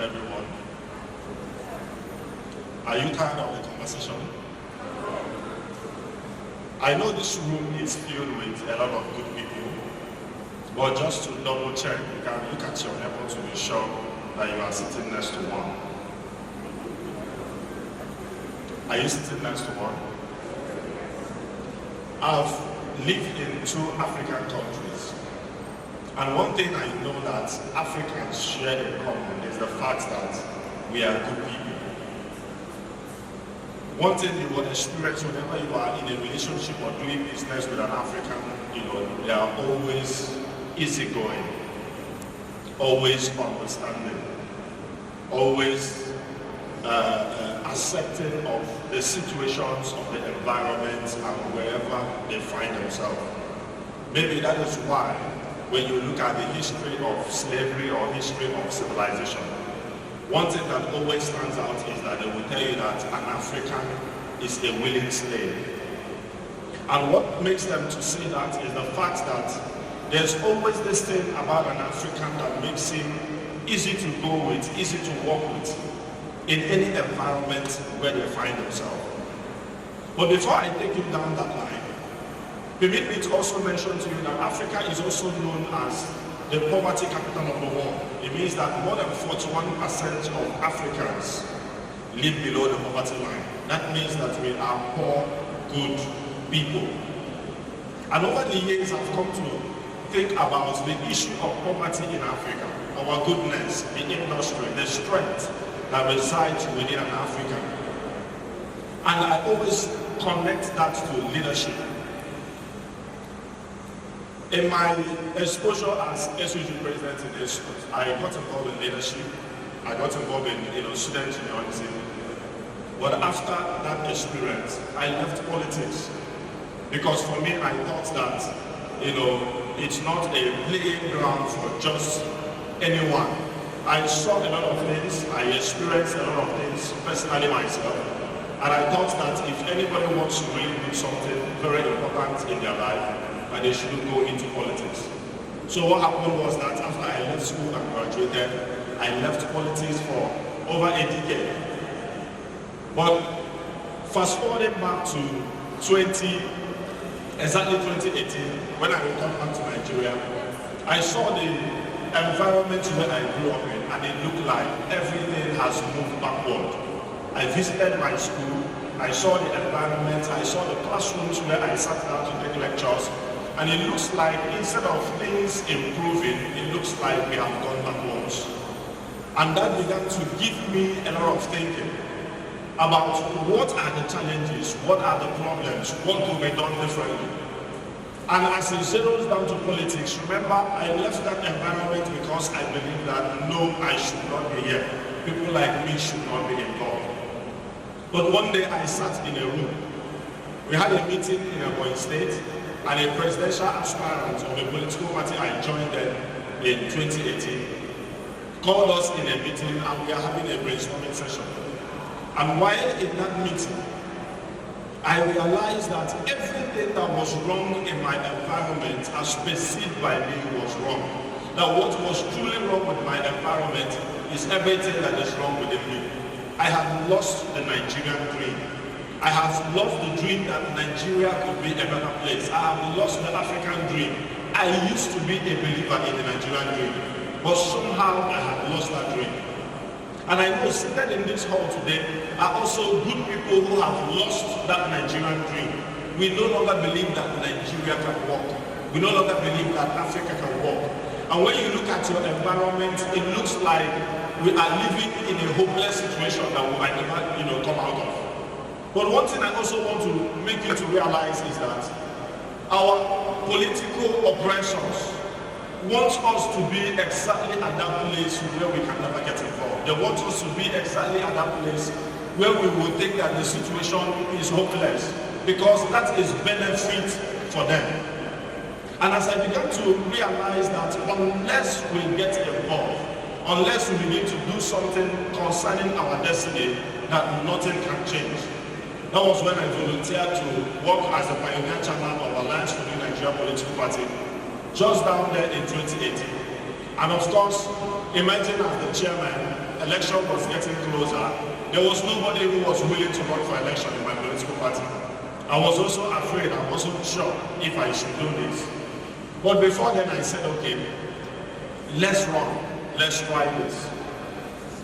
everyone. Are you tired of the conversation? I know this room is filled with a lot of good people, but just to double check, you can look at your neighbor to be sure that you are sitting next to one. Are you sitting next to one? I've lived in 2 African countries, and one thing I know that Africans share in common is the fact that we are good people. One thing you will experience whenever you are in a relationship or doing business with an African, they are always easygoing, always understanding, always accepting of the situations of the environment and wherever they find themselves. Maybe that is why when you look at the history of slavery or history of civilization, one thing that always stands out is that they will tell you that an African is a willing slave. And what makes them to say that is the fact that there's always this thing about an African that makes him easy to go with, easy to work with in any environment where they find themselves. But before I take you down that line, permit me to also mention to you that Africa is also known as the poverty capital of the world. It means that more than 41% of Africans live below the poverty line. That means that we are poor, good people. And over the years, I've come to think about the issue of poverty in Africa, our goodness, the industry, the strength that resides within an African. And I always connect that to leadership. In my exposure as SOG president in this school, I got involved in leadership. I got involved in student unionism. But after that experience, I left politics. Because for me, I thought that, it's not a playing ground for just anyone. I saw a lot of things, I experienced a lot of things personally myself. And I thought that if anybody wants to really do something very important in their life, and they shouldn't go into politics. So what happened was that after I left school and graduated, I left politics for over a decade. But fast forwarding back to exactly 2018, when I returned back to Nigeria, I saw the environment where I grew up in, and it looked like everything has moved backward. I visited my school, I saw the environment, I saw the classrooms where I sat down to take lectures, and it looks like instead of things improving, it looks like we have gone backwards. And that began to give me a lot of thinking about what are the challenges, what are the problems, what could be done differently. And as it zeroes down to politics, remember, I left that environment because I believe that no, I should not be here. People like me should not be involved. But one day I sat in a room. We had a meeting in Ebonyi State, and a presidential aspirant of a political party I joined them in 2018 called us in a meeting, and we are having a brainstorming session. And while in that meeting, I realized that everything that was wrong in my environment as perceived by me was wrong. That what was truly wrong with my environment is everything that is wrong within me. I have lost the Nigerian dream. I have lost the dream that Nigeria could be a better place. I have lost the African dream. I used to be a believer in the Nigerian dream, but somehow I have lost that dream. And I know seated in this hall today are also good people who have lost that Nigerian dream. We no longer believe that Nigeria can work. We no longer believe that Africa can work. And when you look at your environment, it looks like we are living in a hopeless situation that we might never, come out of. But one thing I also want to make you to realize is that our political oppressions want us to be exactly at that place where we can never get involved. They want us to be exactly at that place where we will think that the situation is hopeless, because that is benefit for them. And as I began to realize that unless we get involved, unless we begin to do something concerning our destiny, that nothing can change. That was when I volunteered to work as the pioneer chairman of Alliance for New Nigeria Political Party, just down there in 2018. And of course, imagine as the chairman, a election was getting closer, there was nobody who was willing to run for election in my political party. I was also afraid, I wasn't sure if I should do this. But before then I said, okay, let's run, let's try this.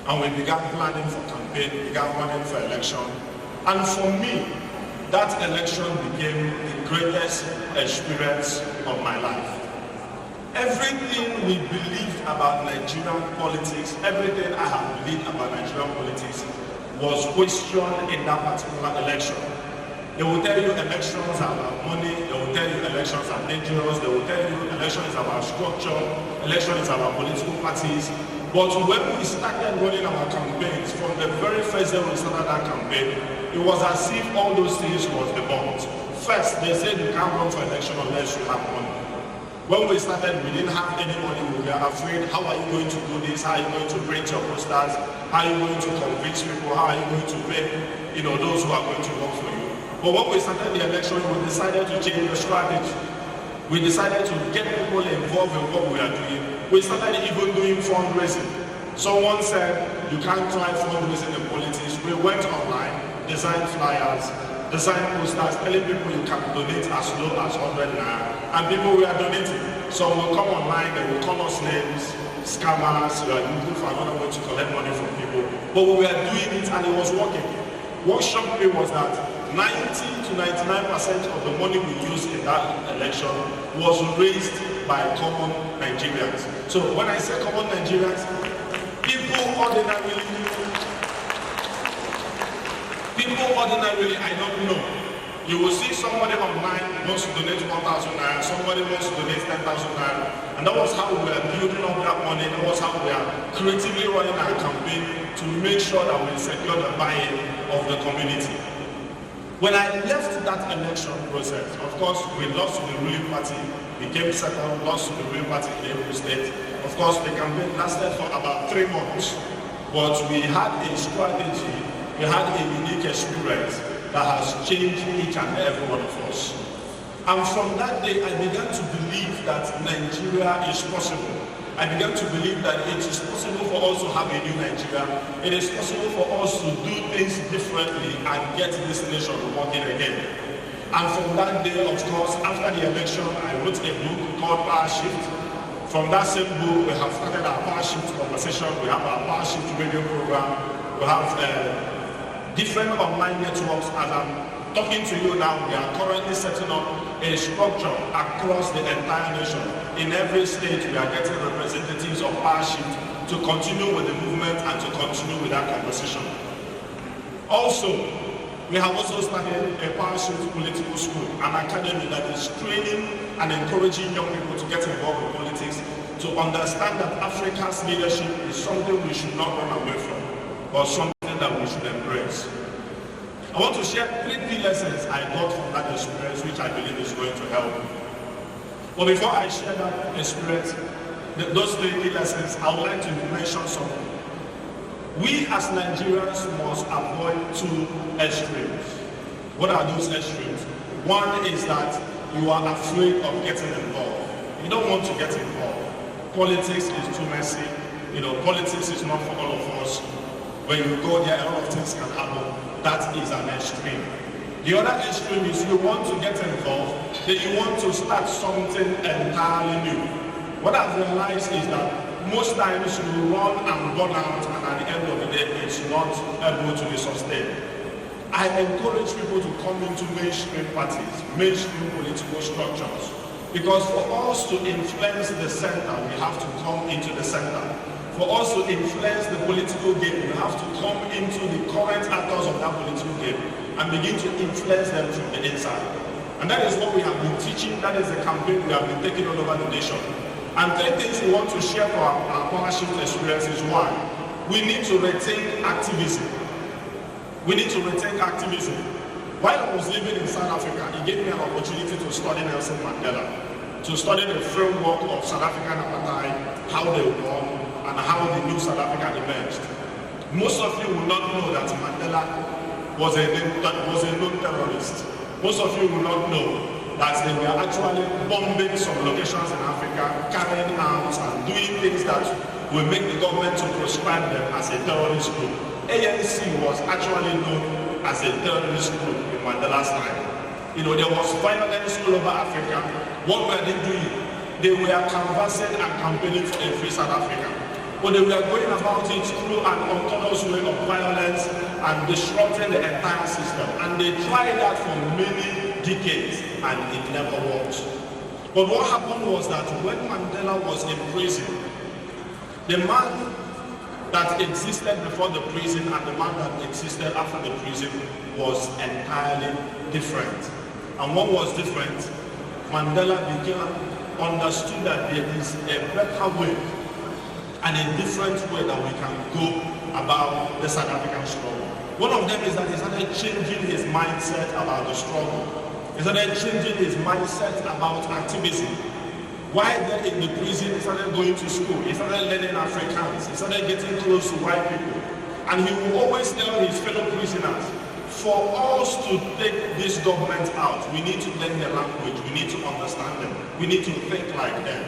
And we began planning for campaign, began running for election. And for me, that election became the greatest experience of my life. Everything we believed about Nigerian politics, everything I have believed about Nigerian politics was questioned in that particular election. They will tell you elections are about money, they will tell you elections are dangerous, they will tell you elections is about structure, election is about political parties. But when we started running our campaigns, from the very first day we started that campaign, it was as if all those things was debunked. First, they said you can't run for election unless you have money. When we started, we didn't have any money. We were afraid, how are you going to do this? How are you going to print your posters? How are you going to convince people? How are you going to pay, those who are going to work for you? But when we started the election, we decided to change the strategy. We decided to get people involved in what we are doing. We started even doing fundraising. Someone said, you can't try fundraising in politics. We went online, designed flyers, designed posters, telling people you can donate as low as 100 naira. And people were donating. Some will come online, they will call us names, scammers, we are looking for another way to collect money from people. But we were doing it and it was working. What shocked me was that 90 to 99% of the money we used in that election was raised by common Nigerians. So when I say common Nigerians, people ordinarily I don't know. You will see somebody online wants to donate 1,000 naira, somebody wants to donate 10,000 naira. And that was how we were building up that money, that was how we are creatively running our campaign to make sure that we secure the buy-in of the community. When I left that election process, of course, we lost to the ruling party, became second, lost to the ruling party in April State. Of course, the campaign lasted for about 3 months, but we had a strategy, we had a unique experience that has changed each and every one of us. And from that day, I began to believe that Nigeria is possible. I began to believe that it is possible for us to have a new Nigeria. It is possible for us to do things differently and get this nation working again. And from that day, of course, after the election, I wrote a book called Power Shift. From that same book, we have started our Power Shift conversation. We have our Power Shift radio program. We have different online networks. As I'm talking to you now, we are currently setting up a structure across the entire nation. In every state, we are getting representatives of Power Shift to continue with the movement and to continue with that conversation. Also, we have also started a Power Shift political school, an academy that is training and encouraging young people to get involved in politics, to understand that Africa's leadership is something we should not run away from, but something that we should embrace. I want to share 3 key lessons I got from that experience, which I believe is going to help. But before I share that experience, those 3 key lessons, I would like to mention something. We as Nigerians must avoid 2 extremes. What are those extremes? One is that you are afraid of getting involved. You don't want to get involved. Politics is too messy. Politics is not for all of us. When you go there, a lot of things can happen. That is an extreme. The other extreme is you want to get involved, then you want to start something entirely new. What I've realized is that most times you run and burn out, and at the end of the day, it's not able to be sustained. I encourage people to come into mainstream parties, mainstream political structures, because for us to influence the center, we have to come into the center. For us to influence the political game, we have to come into the current actors of that political game and begin to influence them from the inside. And that is what we have been teaching. That is the campaign we have been taking all over the nation. And 3 things we want to share for our Power Shift experience is 1, we need to retain activism. We need to retain activism. While I was living in South Africa, it gave me an opportunity to study Nelson Mandela, to study the framework of South African apartheid, how they won, and how the new South Africa emerged. Most of you will not know that Mandela was a known terrorist. Most of you will not know that they were actually bombing some locations in Africa, carrying arms and doing things that will make the government to proscribe them as a terrorist group. ANC was actually known as a terrorist group in Mandela's time. You know, there was violence all over Africa. What were they doing? They were canvassing and campaigning for a free South Africa. But they were going about it through an unorthodox way of violence and disrupting the entire system. And they tried that for many decades and it never worked. But what happened was that when Mandela was in prison, the man that existed before the prison and the man that existed after the prison was entirely different. And what was different? Mandela understood that there is a better way and a different way that we can go about the South African struggle. One of them is that he started changing his mindset about the struggle. He started changing his mindset about activism. While there in the prison, he started going to school, he started learning Afrikaans, he started getting close to white people. And he will always tell his fellow prisoners, for us to take this government out, we need to learn their language, we need to understand them, we need to think like them.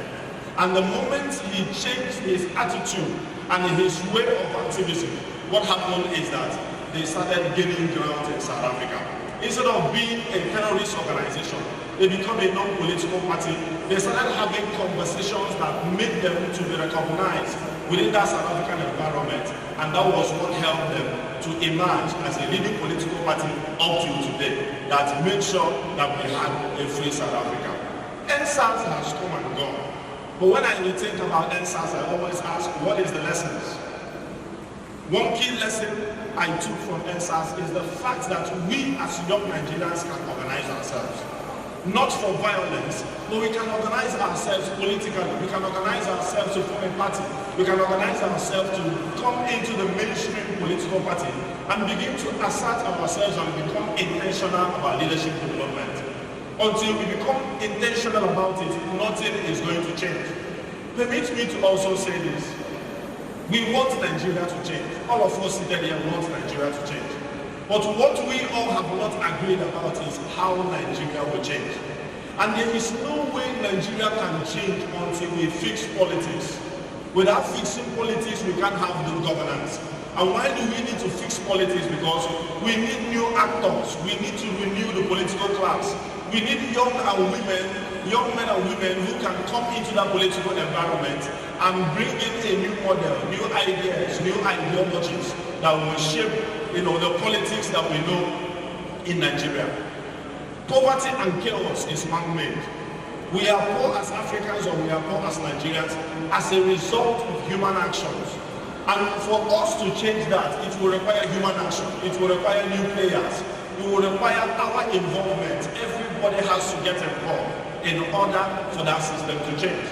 And the moment he changed his attitude and his way of activism, what happened is that they started gaining ground in South Africa. Instead of being a terrorist organization, they become a non-political party. They started having conversations that made them to be recognized within that South African environment, and that was what helped them to emerge as a leading political party up to today that made sure that we had a free South Africa. NSAS has come and gone, but when I think about NSAS, I always ask, what is the lessons? One key lesson I took from NSAS is the fact that we as young Nigerians can organize ourselves. Not for violence, but we can organize ourselves politically. We can organize ourselves to form a party. We can organize ourselves to come into the mainstream political party and begin to assert ourselves and become intentional about leadership development. Until we become intentional about it, nothing is going to change. Permit me to also say this. We want Nigeria to change. All of us seated here want Nigeria to change. But what we all have not agreed about is how Nigeria will change. And there is no way Nigeria can change until we fix politics. Without fixing politics, we can't have good governance. And why do we need to fix politics? Because we need new actors. We need to renew the political class. We need young men and women who can come into that political environment and bring in a new model, new ideas, new ideologies that will shape, the politics that we know in Nigeria. Poverty and chaos is man-made. We are poor as Africans or we are poor as Nigerians as a result of human actions. And for us to change that, it will require human action. It will require new players. It will require our involvement. Everybody has to get involved in order for that system to change.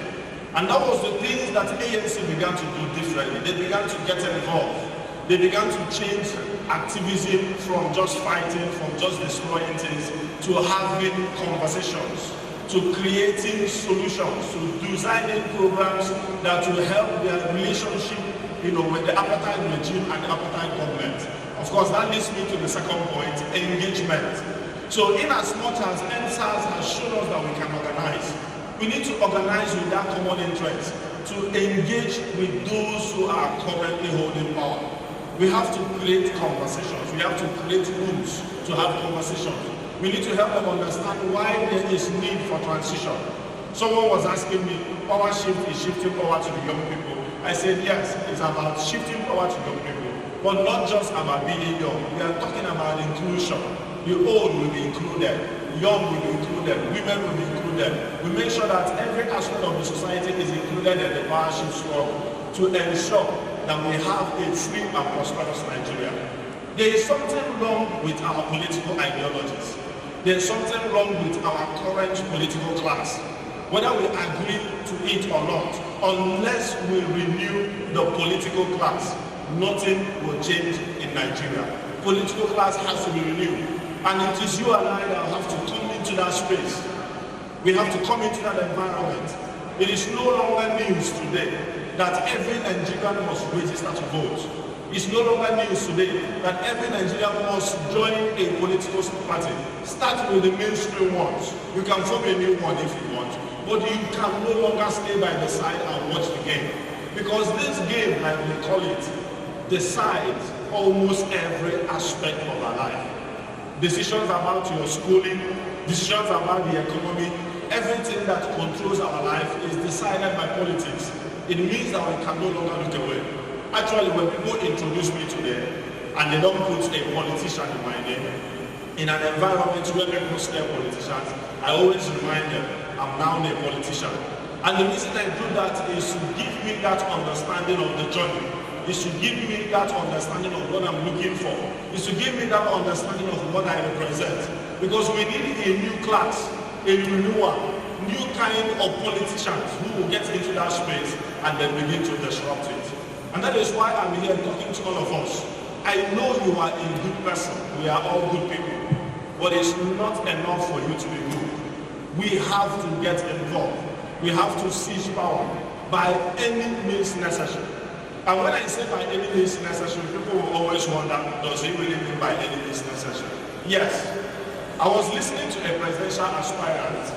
And that was the things that ANC began to do differently. They began to get involved. They began to change activism from just fighting, from just destroying things, to having conversations, to creating solutions, to designing programs that will help their relationship, with the apartheid regime and the apartheid government. Of course, that leads me to the second point, engagement. So in as much as NSAS has shown us that we can organize, we need to organize with that common interest, to engage with those who are currently holding power. We have to create conversations. We have to create rooms to have conversations. We need to help them understand why there is need for transition. Someone was asking me, power shift is shifting power to the young people. I said, yes, it's about shifting power to young people, but not just about being young. We are talking about inclusion. The old will be included, young will be included, women will be included. We make sure that every aspect of the society is included in the power shift struggle to ensure that we have a free and prosperous Nigeria. There is something wrong with our political ideologies. There is something wrong with our current political class. Whether we agree to it or not, unless we renew the political class, nothing will change in Nigeria. Political class has to be renewed. And it is you and I that have to come into that space. We have to come into that environment. It is no longer news today that every Nigerian must register to vote. It's no longer news today that every Nigerian must join a political party. Start with the mainstream ones. You can form a new one if you want, but you can no longer stay by the side and watch the game. Because this game, like we call it, decides almost every aspect of our life. Decisions about your schooling, decisions about the economy, everything that controls our life is decided by politics. It means that we can no longer look away. Actually, when people introduce me today and they don't put a politician in my name, in an environment where people stare politicians, I always remind them, I'm now a politician. And the reason I do that is to give me that understanding of the journey, is to give me that understanding of what I'm looking for, is to give me that understanding of what I represent. Because we need a new class, a renewal, new kind of politicians who will get into that space and then begin to disrupt it. And that is why I'm here talking to all of us. I know you are a good person. We are all good people. But it's not enough for you to be good. We have to get involved. We have to seize power by any means necessary. And when I say by any means necessary, people will always wonder, does he really mean by any means necessary? Yes. I was listening to a presidential aspirant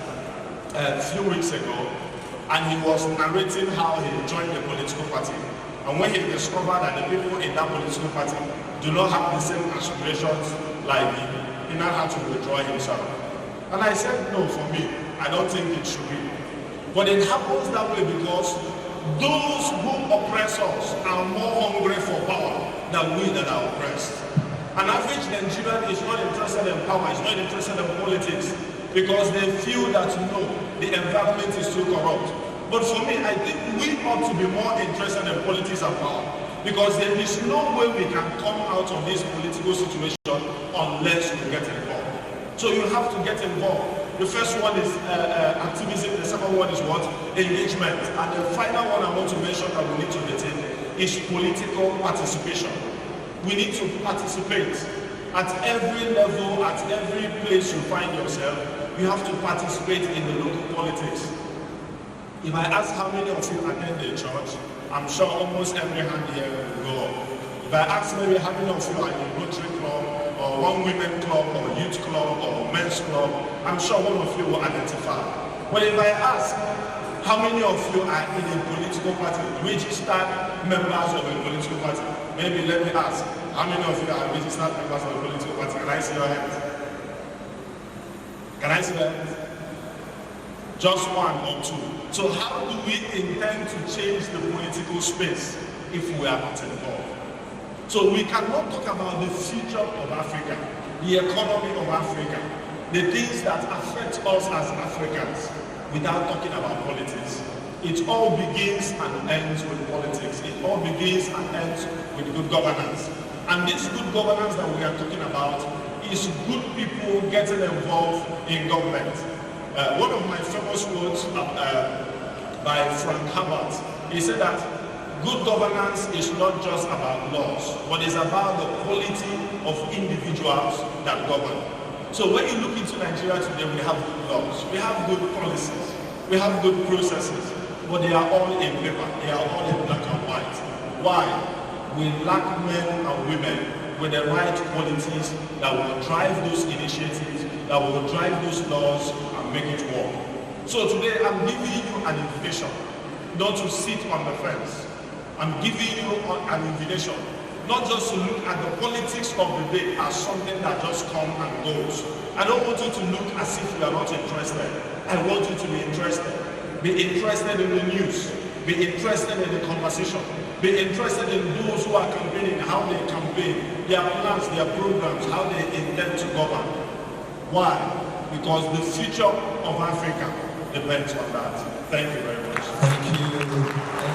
a few weeks ago, and he was narrating how he joined the political party. And when he discovered that the people in that political party do not have the same aspirations like him, he now had to withdraw himself. And I said, no, for me, I don't think it should be. But it happens that way because those who oppress us are more hungry for power than we that are oppressed. An average Nigerian is not interested in power, is not interested in politics, because they feel that, no, the environment is too corrupt. But for me, I think we ought to be more interested in politics and power, because there is no way we can come out of this political situation unless we get involved. So you have to get involved. The first one is activism, the second one is what? Engagement. And the final one I want to mention that we need to retain is political participation. We need to participate at every level, at every place you find yourself. You have to participate in the local politics. If I ask how many of you attend the church, I'm sure almost every hand here will go up. If I ask maybe how many of you are in a Rotary Club, or one women club, or youth club, or men's club, I'm sure one of you will identify. But if I ask how many of you are in a political party, registered members of a political party, maybe let me ask, how many of you are registered members of a political party? Can I see your hands? Can I see your hands? Just one or two. So how do we intend to change the political space if we are not involved? So we cannot talk about the future of Africa, the economy of Africa, the things that affect us as Africans without talking about politics. It all begins and ends with politics. It all begins and ends with good governance. And this good governance that we are talking about is good people getting involved in government. One of my famous quotes by Frank Herbert, he said that good governance is not just about laws, but it's about the quality of individuals that govern. So when you look into Nigeria today, we have good laws, we have good policies, we have good processes, but they are all in paper, they are all in black and white. Why? We lack men and women with the right qualities that will drive those initiatives, that will drive those laws and make it work. So today I'm giving you an invitation not to sit on the fence. I'm giving you an invitation not just to look at the politics of the day as something that just comes and goes. I don't want you to look as if you are not interested. I want you to be interested. Be interested in the news. Be interested in the conversation. Be interested in those who are campaigning, how they campaign, their plans, their programs, how they intend to govern. Why? Because the future of Africa depends on that. Thank you very much. Thank you.